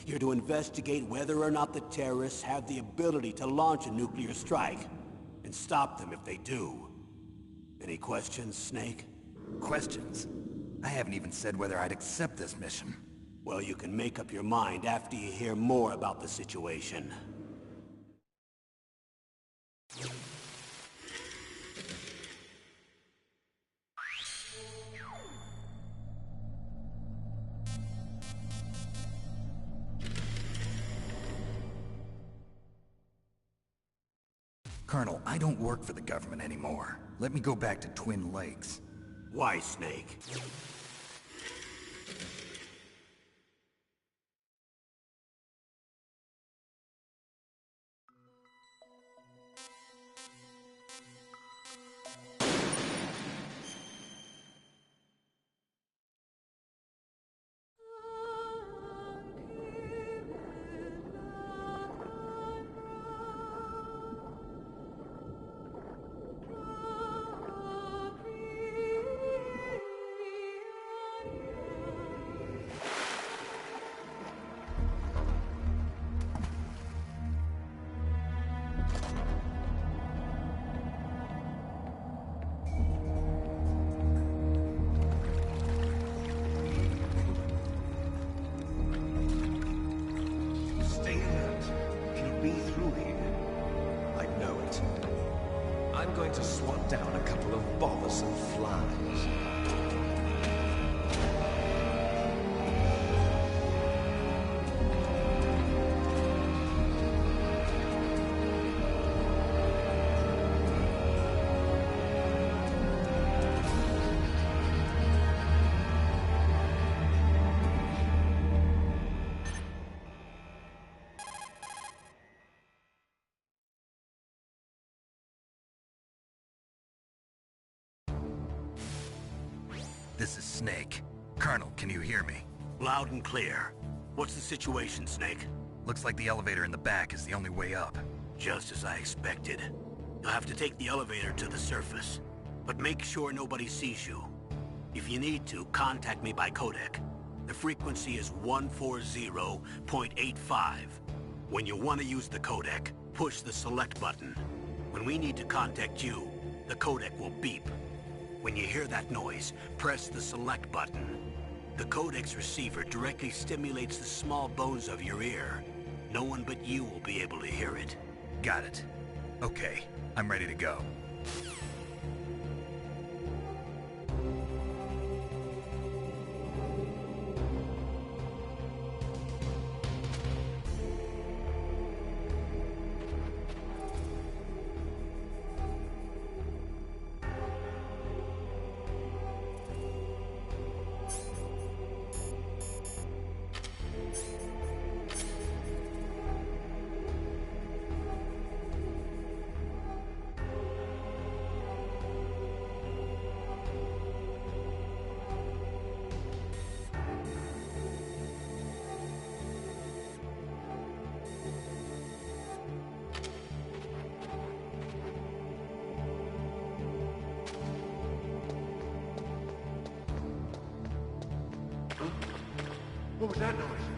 You're to investigate whether or not the terrorists have the ability to launch a nuclear strike, and stop them if they do. Any questions, Snake? Questions? I haven't even said whether I'd accept this mission. Well, you can make up your mind after you hear more about the situation. Colonel, I don't work for the government anymore. Let me go back to Twin Lakes. Why, Snake? I'm going to swat down a couple of bothersome flies. This is Snake. Colonel, can you hear me? Loud and clear. What's the situation, Snake? Looks like the elevator in the back is the only way up. Just as I expected. You'll have to take the elevator to the surface. But make sure nobody sees you. If you need to, contact me by codec. The frequency is 140.85. When you want to use the codec, push the select button. When we need to contact you, the codec will beep. When you hear that noise, press the select button. The codec's receiver directly stimulates the small bones of your ear. No one but you will be able to hear it. Got it. Okay, I'm ready to go. What was that noise?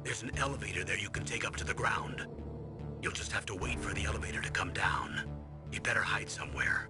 There's an elevator there you can take up to the ground. You'll just have to wait for the elevator to come down. You'd better hide somewhere.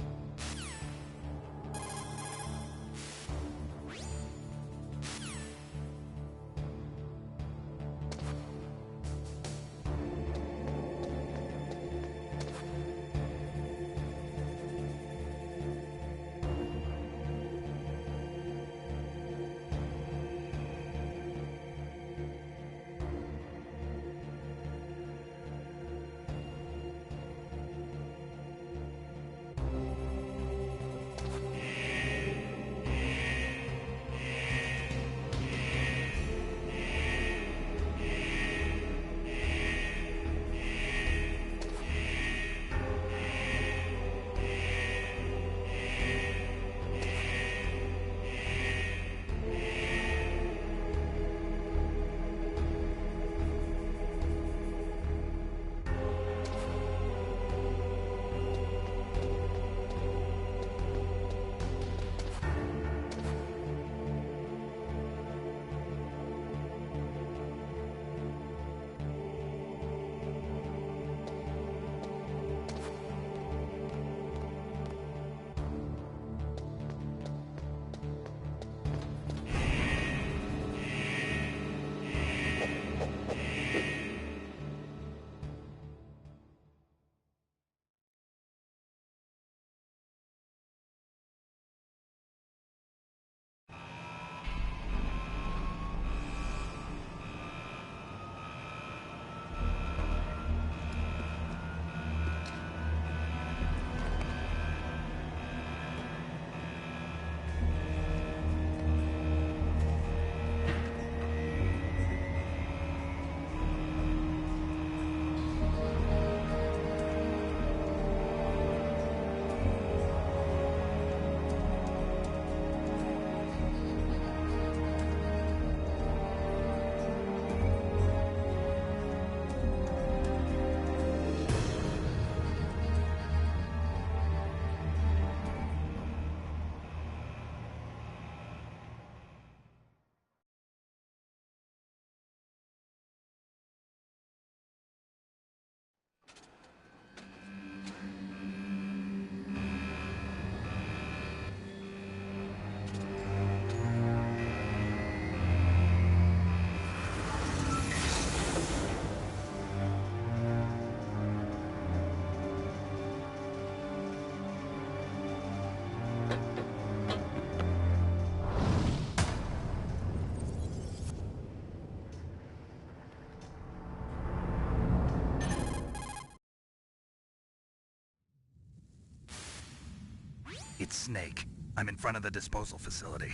It's Snake. I'm in front of the disposal facility.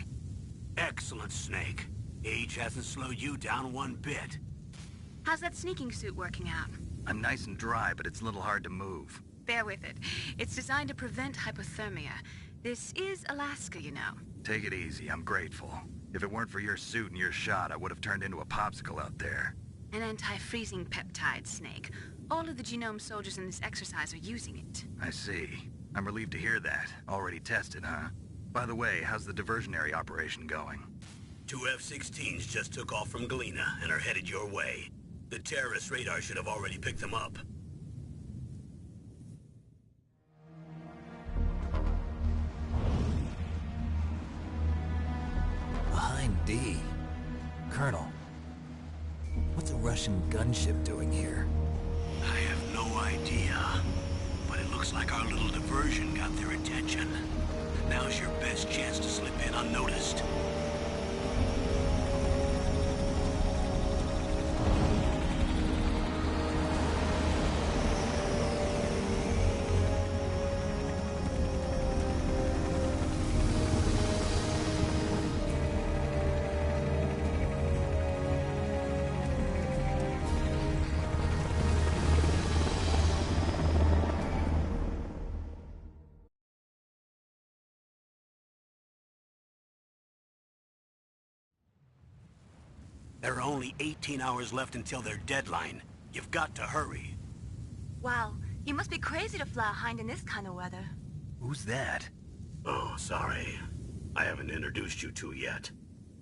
Excellent, Snake. Age hasn't slowed you down one bit. How's that sneaking suit working out? I'm nice and dry, but it's a little hard to move. Bear with it. It's designed to prevent hypothermia. This is Alaska, you know. Take it easy, I'm grateful. If it weren't for your suit and your shot, I would have turned into a popsicle out there. An anti-freezing peptide, Snake. All of the genome soldiers in this exercise are using it. I see. I'm relieved to hear that. Already tested, huh? By the way, how's the diversionary operation going? 2 F-16s just took off from Galena and are headed your way. The terrorist radar should have already picked them up. Behind D. Colonel, what's a Russian gunship doing here? I have no idea. But it looks like our little diversion got their attention. Now's your best chance to slip in unnoticed. There are only 18 hours left until their deadline. You've got to hurry. Wow, you must be crazy to fly a hind in this kind of weather. Who's that? Oh, sorry. I haven't introduced you two yet.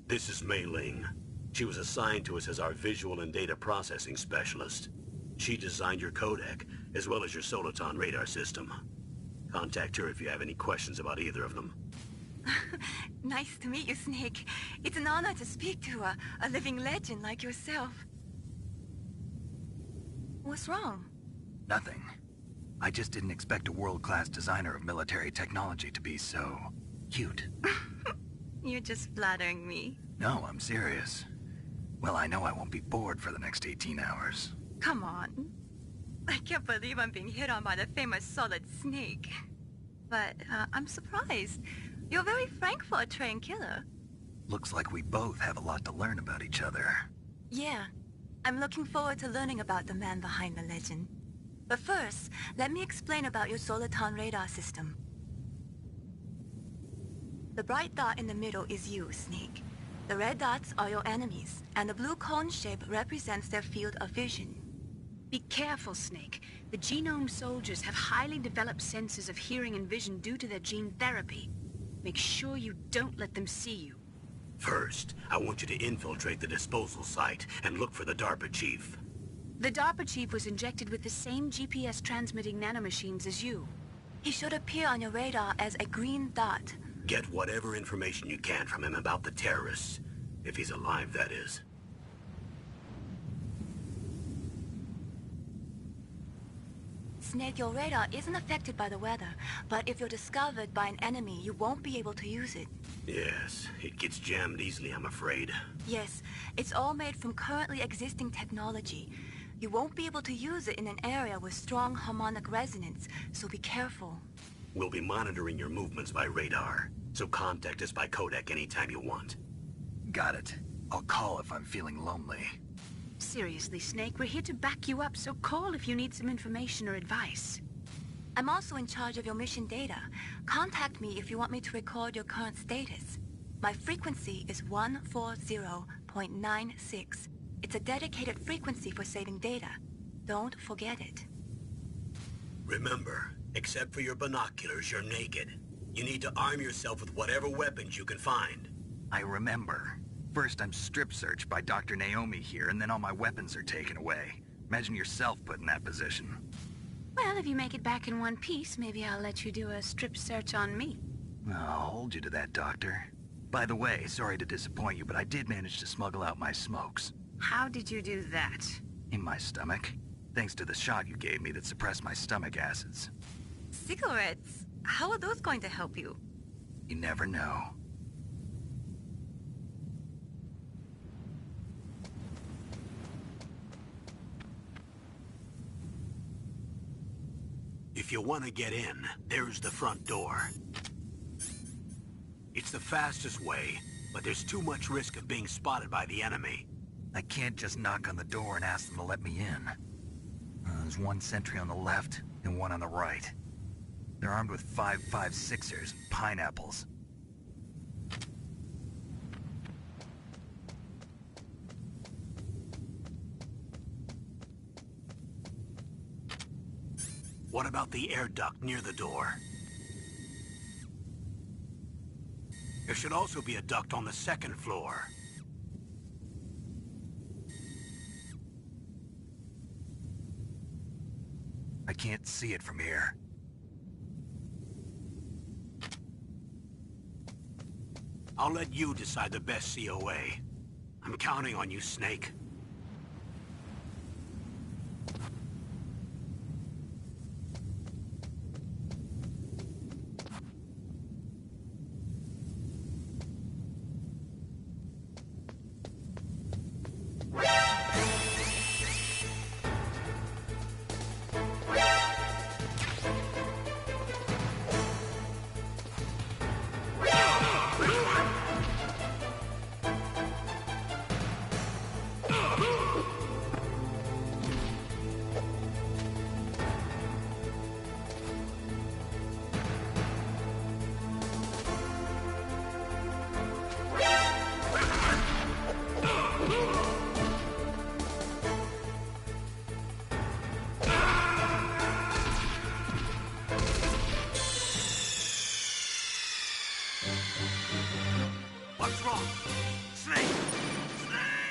This is Mei Ling. She was assigned to us as our visual and data processing specialist. She designed your codec, as well as your Soliton radar system. Contact her if you have any questions about either of them. Nice to meet you, Snake. It's an honor to speak to a living legend like yourself. What's wrong? Nothing. I just didn't expect a world-class designer of military technology to be so... cute. You're just flattering me. No, I'm serious. Well, I know I won't be bored for the next 18 hours. Come on. I can't believe I'm being hit on by the famous Solid Snake. But I'm surprised. You're very frank for a trained killer. Looks like we both have a lot to learn about each other. Yeah. I'm looking forward to learning about the man behind the legend. But first, let me explain about your Soliton radar system. The bright dot in the middle is you, Snake. The red dots are your enemies, and the blue cone shape represents their field of vision. Be careful, Snake. The genome soldiers have highly developed senses of hearing and vision due to their gene therapy. Make sure you don't let them see you. First, I want you to infiltrate the disposal site and look for the DARPA chief. The DARPA chief was injected with the same GPS-transmitting nanomachines as you. He should appear on your radar as a green dot. Get whatever information you can from him about the terrorists. If he's alive, that is. Snake, your radar isn't affected by the weather, but if you're discovered by an enemy, you won't be able to use it. Yes, it gets jammed easily, I'm afraid. Yes, it's all made from currently existing technology. You won't be able to use it in an area with strong harmonic resonance, so be careful. We'll be monitoring your movements by radar, so contact us by codec anytime you want. Got it. I'll call if I'm feeling lonely. Seriously, Snake, we're here to back you up, so call if you need some information or advice. I'm also in charge of your mission data. Contact me if you want me to record your current status. My frequency is 140.96. It's a dedicated frequency for saving data. Don't forget it. Remember, except for your binoculars, you're naked. You need to arm yourself with whatever weapons you can find. I remember. First, I'm strip-searched by Dr. Naomi here, and then all my weapons are taken away. Imagine yourself put in that position. Well, if you make it back in one piece, maybe I'll let you do a strip search on me. I'll hold you to that, Doctor. By the way, sorry to disappoint you, but I did manage to smuggle out my smokes. How did you do that? In my stomach. Thanks to the shot you gave me that suppressed my stomach acids. Cigarettes? How are those going to help you? You never know. If you want to get in, there's the front door. It's the fastest way, but there's too much risk of being spotted by the enemy. I can't just knock on the door and ask them to let me in. There's one sentry on the left and one on the right. They're armed with 5.56ers and pineapples. What about the air duct near the door? There should also be a duct on the second floor. I can't see it from here. I'll let you decide the best COA. I'm counting on you, Snake. What's wrong? Snake! Snake!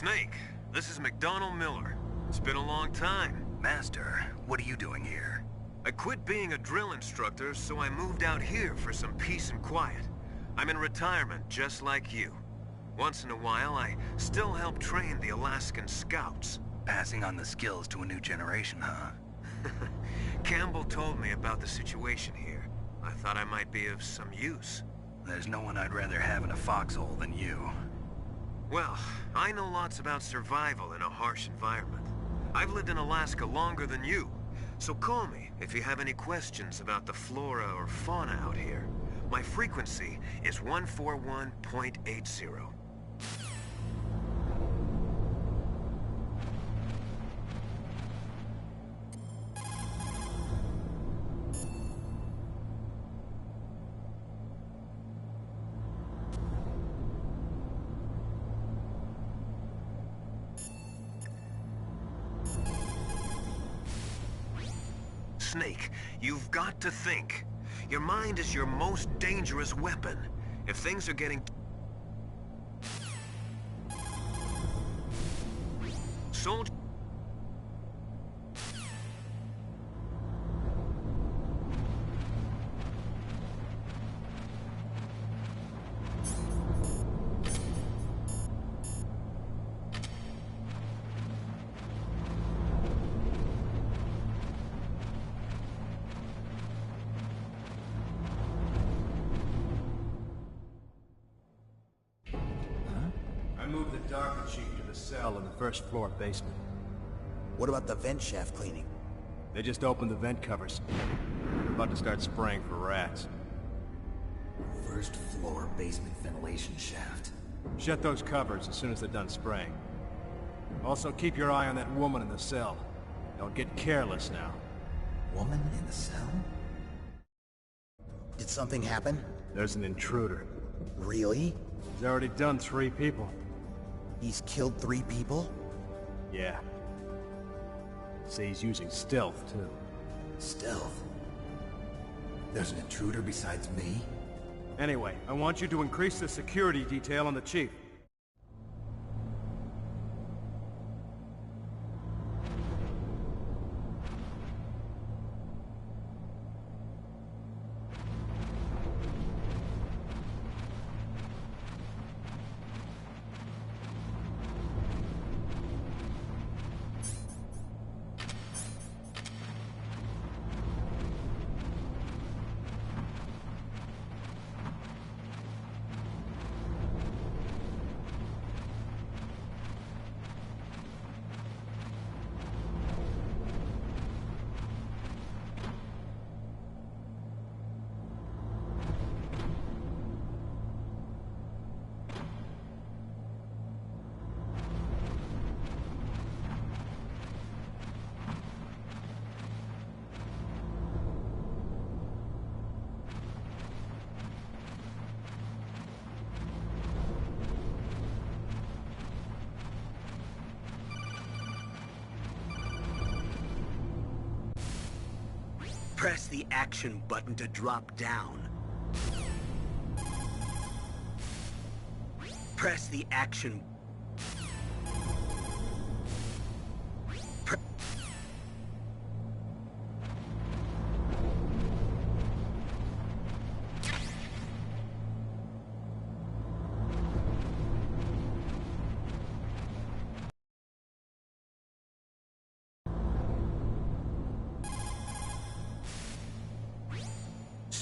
Snake, this is McDonald Miller. It's been a long time. Master, what are you doing here? I quit being a drill instructor, so I moved out here for some peace and quiet. I'm in retirement, just like you. Once in a while, I still help train the Alaskan Scouts. Passing on the skills to a new generation, huh? Campbell told me about the situation here. I thought I might be of some use. There's no one I'd rather have in a foxhole than you. Well, I know lots about survival in a harsh environment. I've lived in Alaska longer than you, so call me if you have any questions about the flora or fauna out here. My frequency is 141.80. Snake, you've got to think. Your mind is your most dangerous weapon. If things are getting... Soldier... Move the Dr. Chief to the cell in the first floor basement. What about the vent shaft cleaning? They just opened the vent covers. They're about to start spraying for rats. First floor basement ventilation shaft. Shut those covers as soon as they're done spraying. Also, keep your eye on that woman in the cell. Don't get careless now. Woman in the cell? Did something happen? There's an intruder. Really? He's already done 3 people. He's killed 3 people? Yeah. Say he's using stealth, too. Stealth? There's an intruder besides me? Anyway, I want you to increase the security detail on the Chief. Press the action button to drop down. Press the action...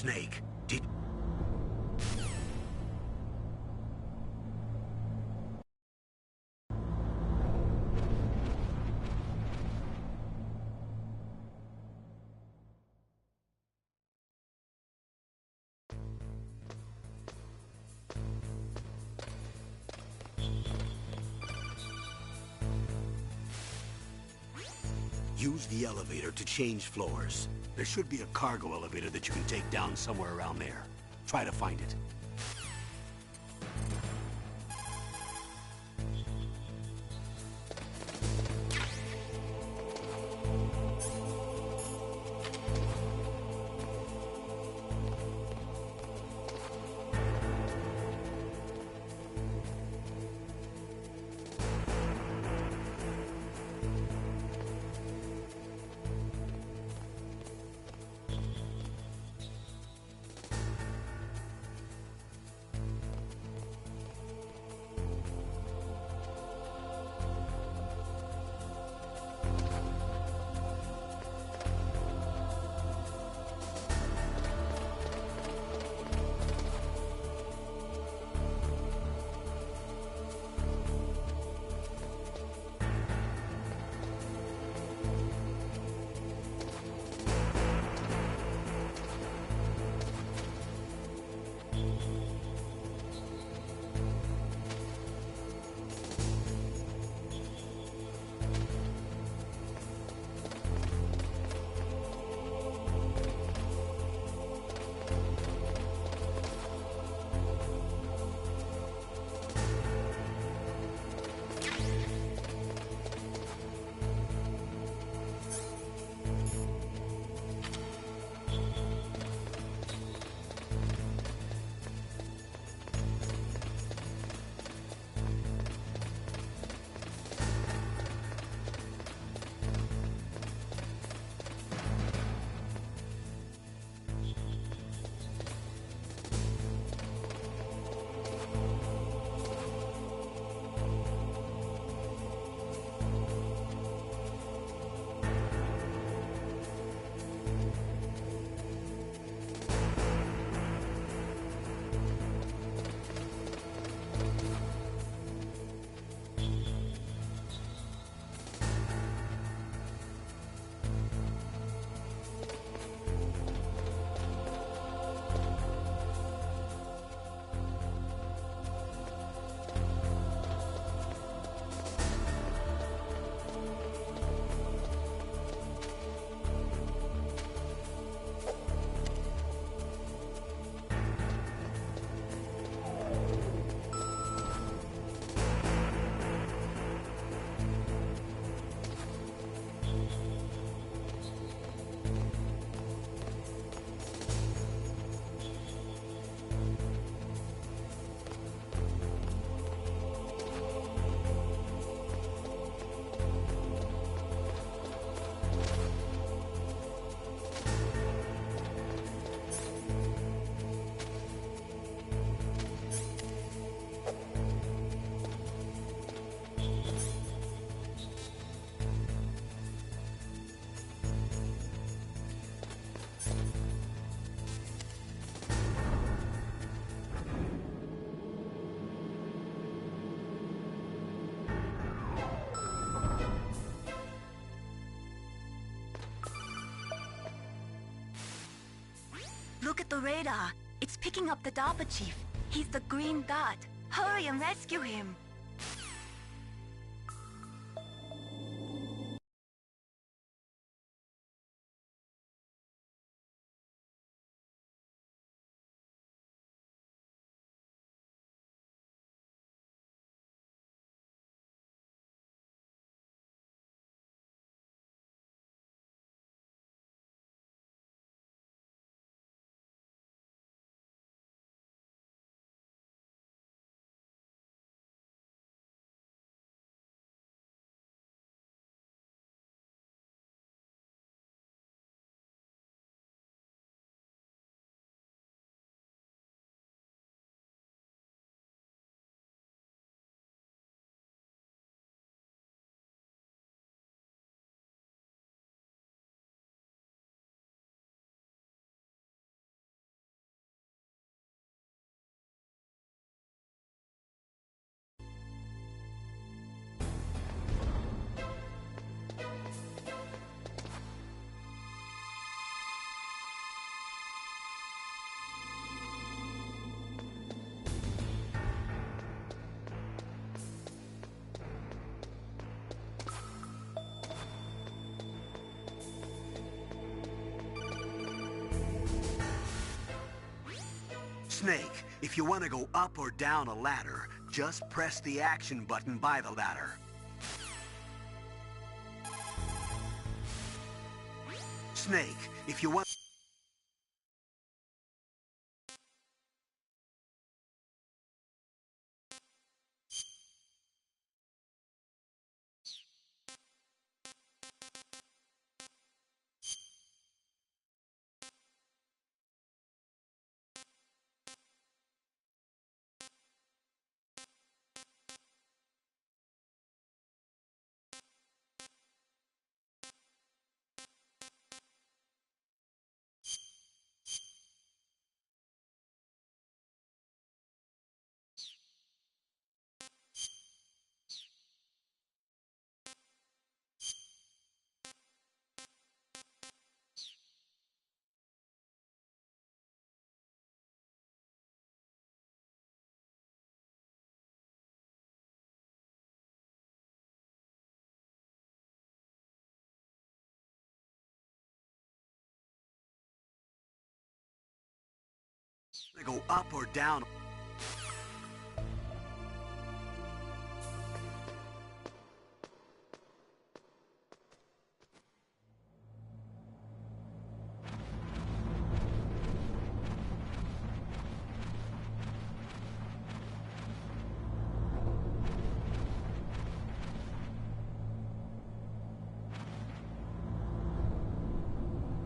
Snake, did... Use the elevator to change floors. There should be a cargo elevator that you can take down somewhere around there. Try to find it. Look at the radar. It's picking up the DARPA chief. He's the green dot. Hurry and rescue him. Snake, if you want to go up or down a ladder, just press the action button by the ladder. Snake, if you want... go up or down.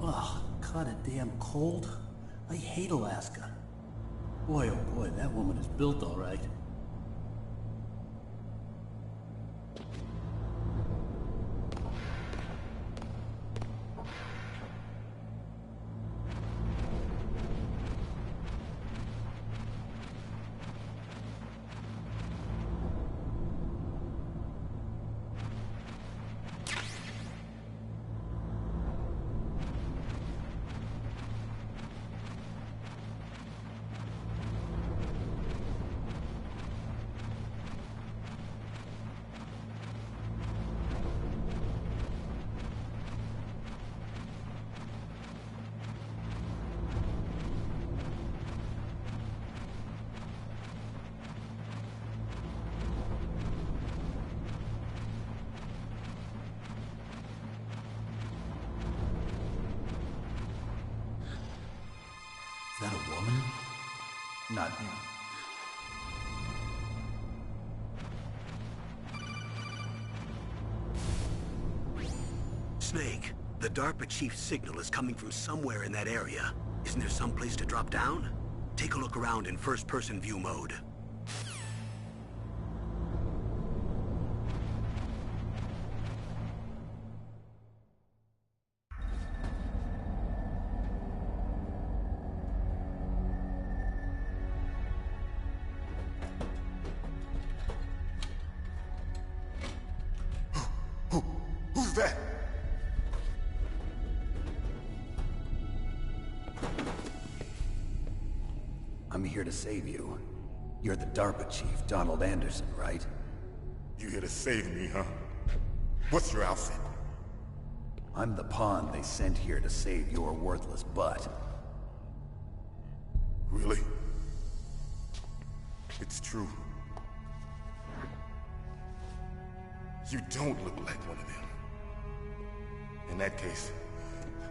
Ugh, kinda damn cold. I hate Alaska. Boy, oh boy, that woman is built all right. Is that a woman? Not him. Snake, the DARPA chief's signal is coming from somewhere in that area. Isn't there some place to drop down? Take a look around in first-person view mode. Who's that? I'm here to save you. You're the DARPA chief, Donald Anderson, right? You here to save me, huh? What's your outfit? I'm the pawn they sent here to save your worthless butt. Really? It's true. You don't look like one of them. In that case,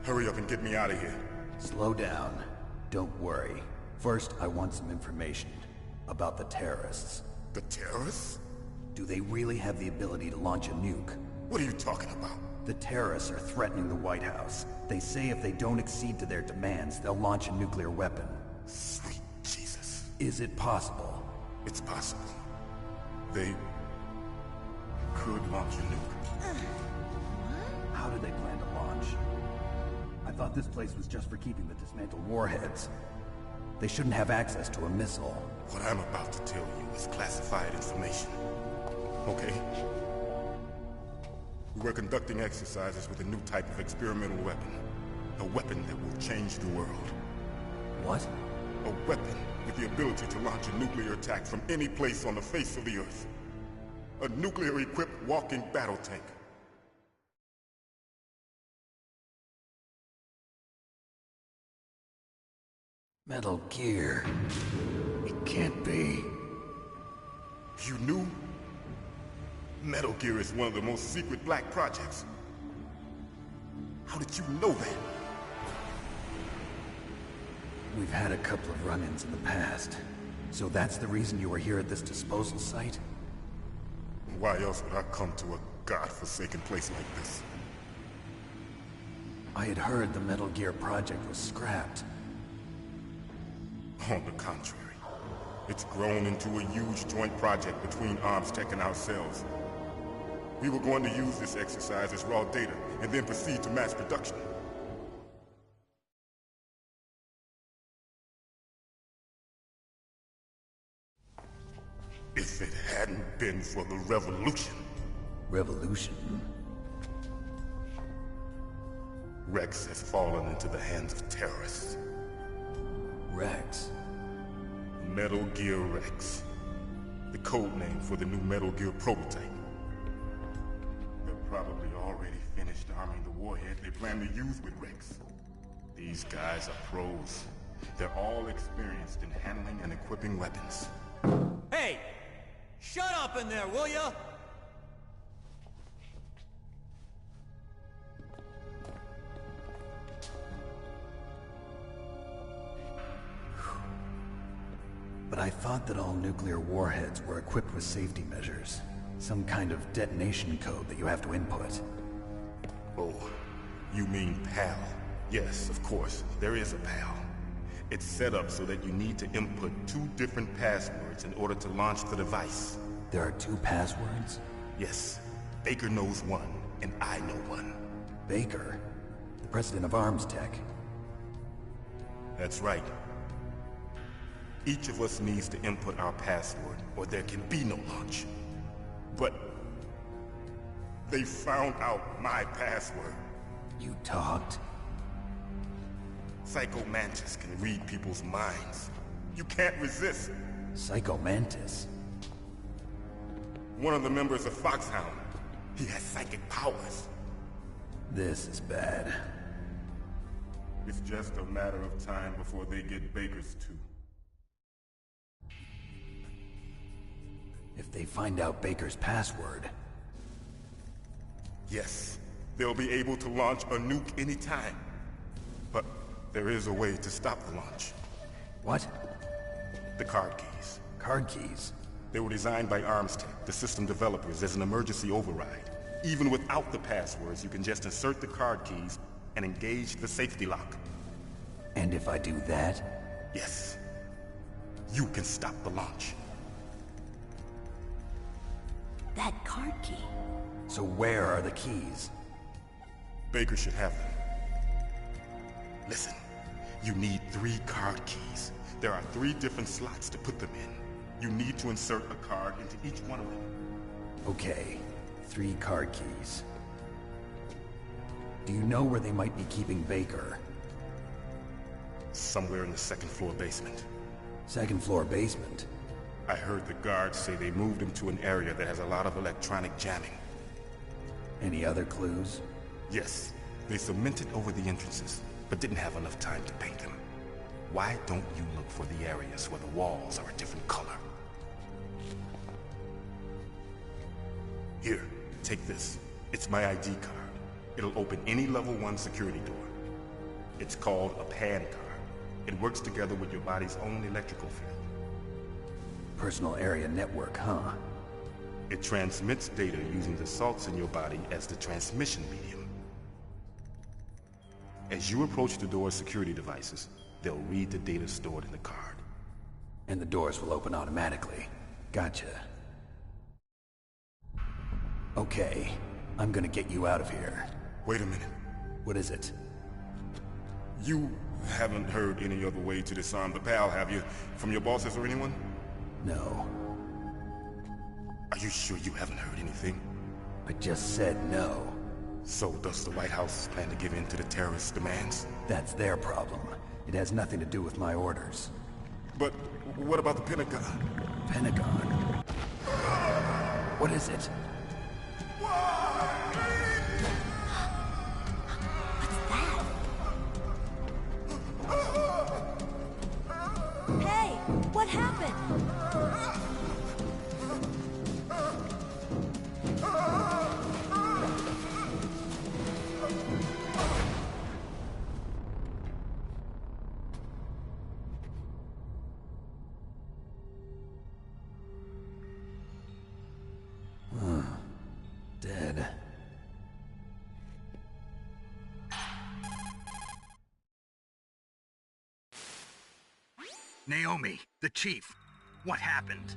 hurry up and get me out of here. Slow down. Don't worry. First, I want some information about the terrorists. The terrorists? Do they really have the ability to launch a nuke? What are you talking about? The terrorists are threatening the White House. They say if they don't accede to their demands, they'll launch a nuclear weapon. Sweet Jesus. Is it possible? It's possible. They could launch a nuke. How do they plan to launch? I thought this place was just for keeping the dismantled warheads. They shouldn't have access to a missile. What I'm about to tell you is classified information. Okay? We were conducting exercises with a new type of experimental weapon. A weapon that will change the world. What? A weapon with the ability to launch a nuclear attack from any place on the face of the Earth. A nuclear-equipped walking battle tank. Metal Gear. It can't be. You knew? Metal Gear is one of the most secret black projects. How did you know that? We've had a couple of run-ins in the past. So that's the reason you were here at this disposal site? Why else would I come to a godforsaken place like this? I had heard the Metal Gear project was scrapped. On the contrary, it's grown into a huge joint project between ArmsTech and ourselves. We were going to use this exercise as raw data, and then proceed to mass production. If it hadn't been for the revolution... Revolution? Rex has fallen into the hands of terrorists. Rex? Metal Gear Rex. The code name for the new Metal Gear prototype. They're probably already finished arming the warhead they plan to use with Rex. These guys are pros. They're all experienced in handling and equipping weapons. Hey! Shut up in there, will ya? But I thought that all nuclear warheads were equipped with safety measures. Some kind of detonation code that you have to input. Oh, you mean PAL? Yes, of course, there is a PAL. It's set up so that you need to input 2 different passwords in order to launch the device. There are 2 passwords? Yes. Baker knows one, and I know one. Baker? The president of ArmsTech? That's right. Each of us needs to input our password, or there can be no launch. But... they found out my password. You talked? Psycho Mantis can read people's minds. You can't resist. Psycho Mantis? One of the members of Foxhound. He has psychic powers. This is bad. It's just a matter of time before they get Baker's too. If they find out Baker's password... Yes, they'll be able to launch a nuke anytime. But there is a way to stop the launch. What? The card keys. Card keys? They were designed by ArmsTech, the system developers, as an emergency override. Even without the passwords, you can just insert the card keys and engage the safety lock. And if I do that? Yes. You can stop the launch. That card key. So where are the keys? Baker should have them. Listen, you need 3 card keys. There are 3 different slots to put them in. You need to insert a card into each one of them. Okay, 3 card keys. Do you know where they might be keeping Baker? Somewhere in the 2nd floor basement. 2nd floor basement? I heard the guards say they moved him to an area that has a lot of electronic jamming. Any other clues? Yes. They cemented over the entrances, but didn't have enough time to paint them. Why don't you look for the areas where the walls are a different color? Here, take this. It's my ID card. It'll open any level 1 security door. It's called a PAN card. It works together with your body's own electrical field. Personal area network, huh? It transmits data using the salts in your body as the transmission medium. As you approach the door's security devices, they'll read the data stored in the card. And the doors will open automatically. Gotcha. Okay, I'm gonna get you out of here. Wait a minute. What is it? You haven't heard any other way to disarm the PAL, have you? From your bosses or anyone? No. Are you sure you haven't heard anything? I just said no. So does the White House plan to give in to the terrorists' demands? That's their problem. It has nothing to do with my orders. But what about the Pentagon? Pentagon? What is it? Naomi, the chief. What happened?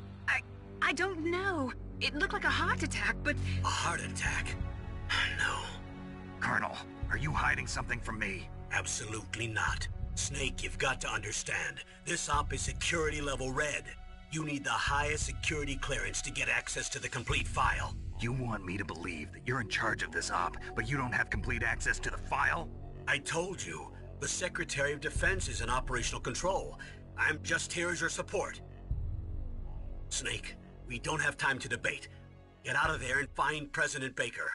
I don't know. It looked like a heart attack, but... A heart attack? No. Colonel, are you hiding something from me? Absolutely not. Snake, you've got to understand. This op is security level red. You need the highest security clearance to get access to the complete file. You want me to believe that you're in charge of this op, but you don't have complete access to the file? I told you. The Secretary of Defense is in operational control. I'm just here as your support. Snake, we don't have time to debate. Get out of there and find President Baker.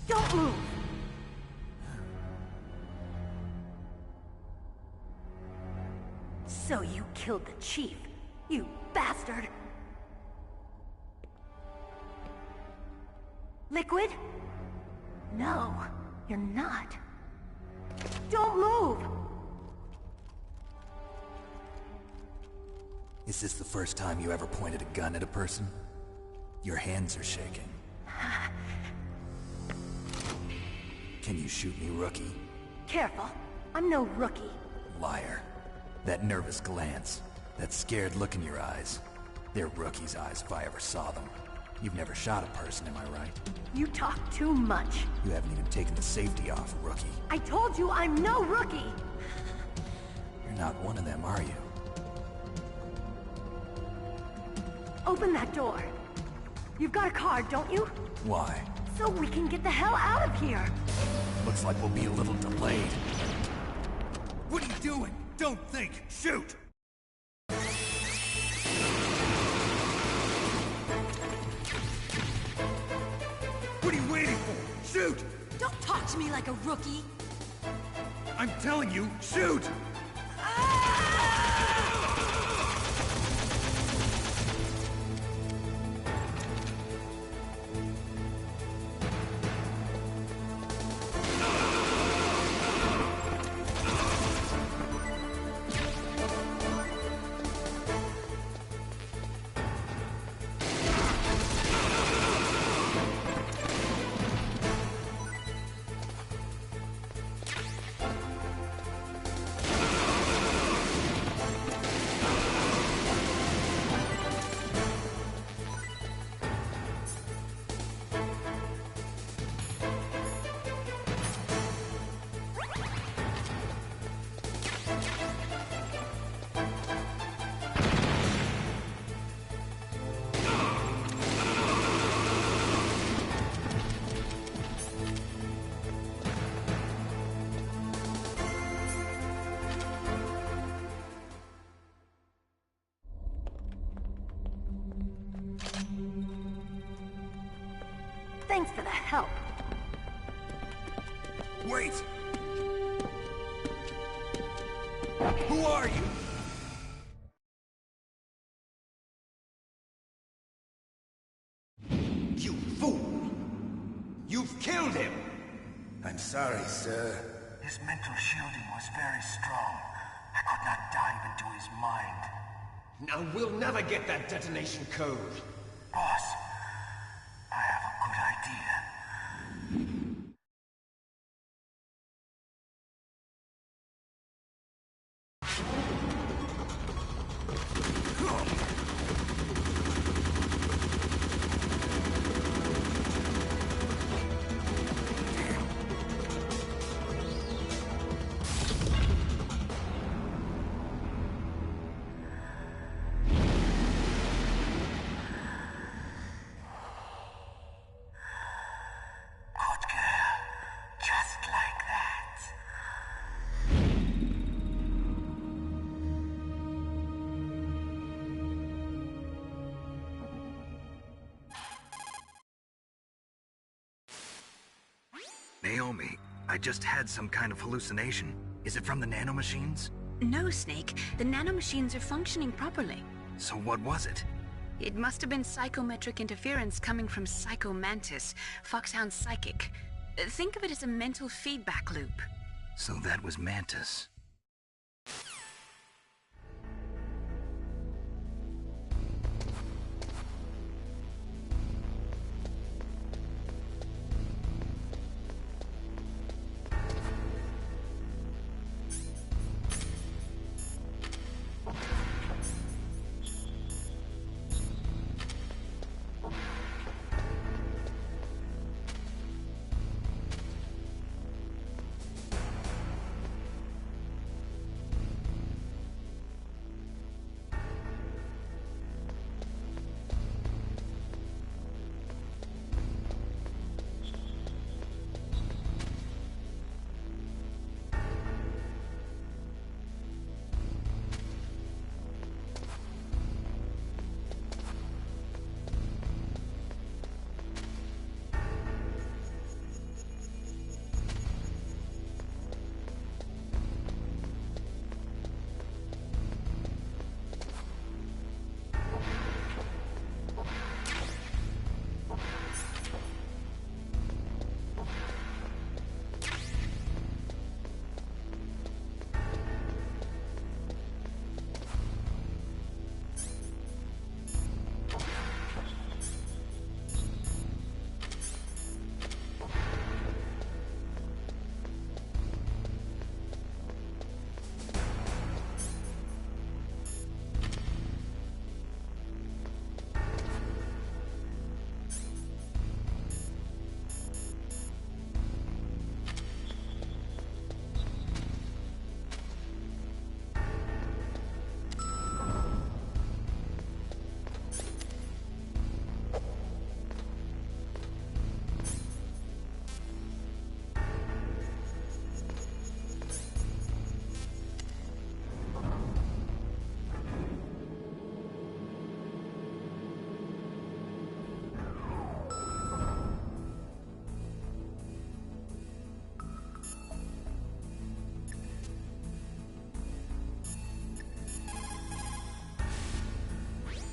Don't move! So you killed the chief, you bastard! Liquid? No, you're not. Don't move! Is this the first time you ever pointed a gun at a person? Your hands are shaking. Can you shoot me, rookie? Careful, I'm no rookie. Liar. That nervous glance, that scared look in your eyes. They're rookies' eyes if I ever saw them. You've never shot a person, am I right? You talk too much. You haven't even taken the safety off, rookie. I told you I'm no rookie! You're not one of them, are you? Open that door. You've got a card, don't you? Why? So we can get the hell out of here! Looks like we'll be a little delayed. What are you doing? Don't think! Shoot! What are you waiting for? Shoot! Don't talk to me like a rookie! I'm telling you, shoot! Thanks for the help. Wait! Who are you? You fool! You've killed him! I'm sorry, sir. His mental shielding was very strong. I could not dive into his mind. Now we'll never get that detonation code. Boss, I have a good idea. Naomi, I just had some kind of hallucination. Is it from the nanomachines? No, Snake. The nanomachines are functioning properly. So what was it? It must have been psychometric interference coming from Psycho Mantis, Foxhound's psychic. Think of it as a mental feedback loop. So that was Mantis.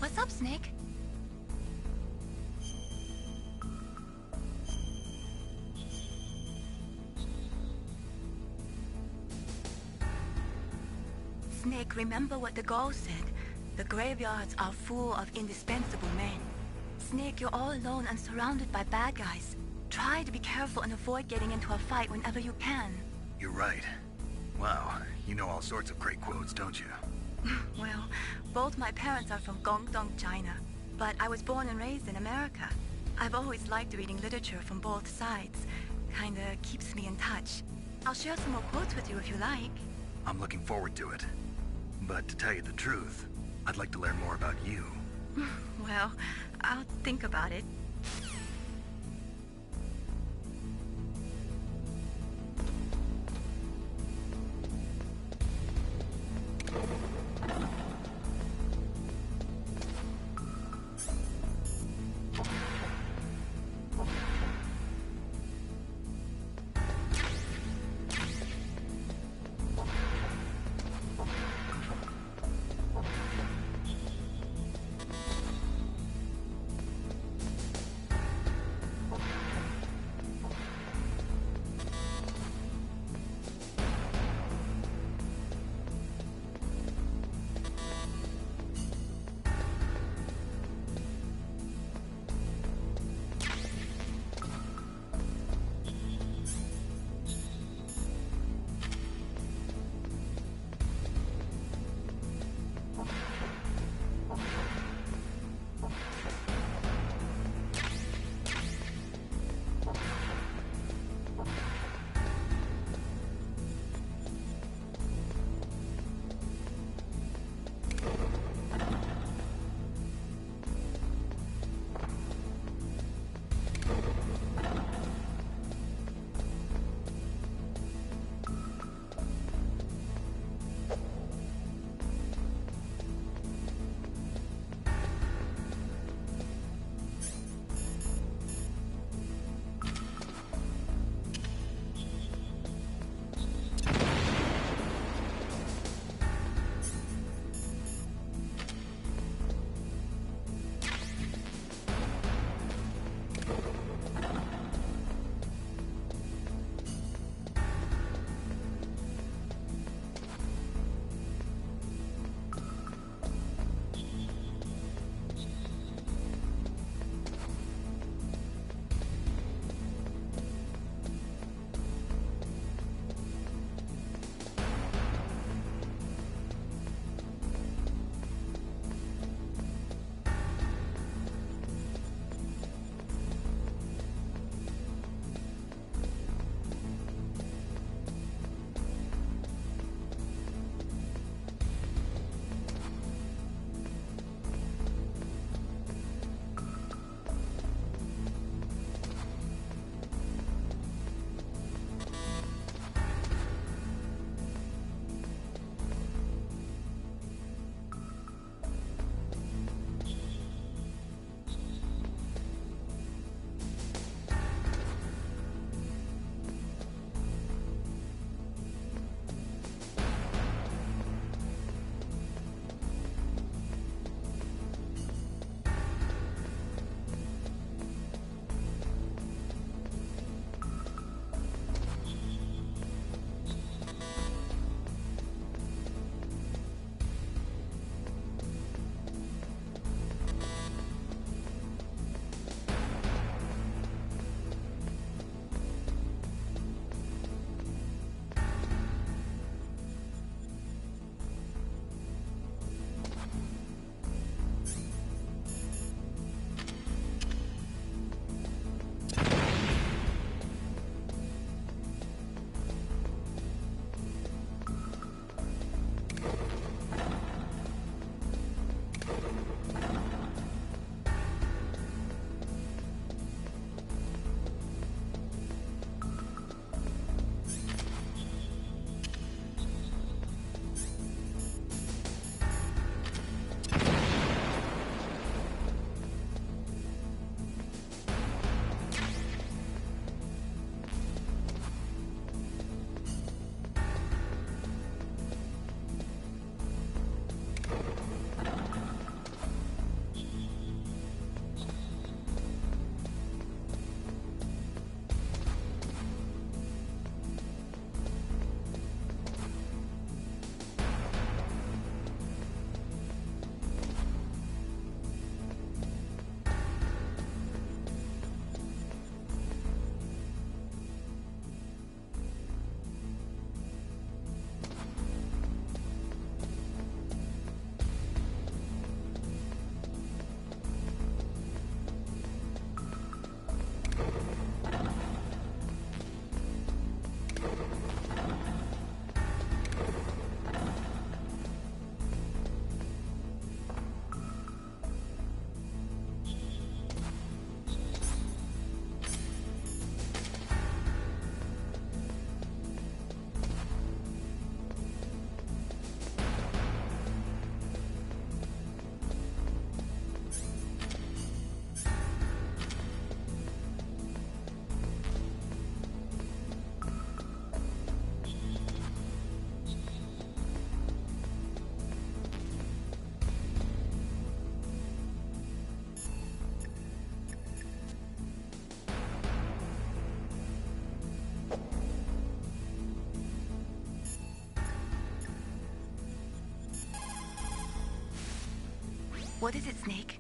What's up, Snake? Snake, remember what the girl said. The graveyards are full of indispensable men. Snake, you're all alone and surrounded by bad guys. Try to be careful and avoid getting into a fight whenever you can. You're right. Wow, you know all sorts of great quotes, don't you? Well, both my parents are from Guangdong, China, but I was born and raised in America. I've always liked reading literature from both sides. Kinda keeps me in touch. I'll share some more quotes with you if you like. I'm looking forward to it. But to tell you the truth, I'd like to learn more about you. Well, I'll think about it. What is it, Snake?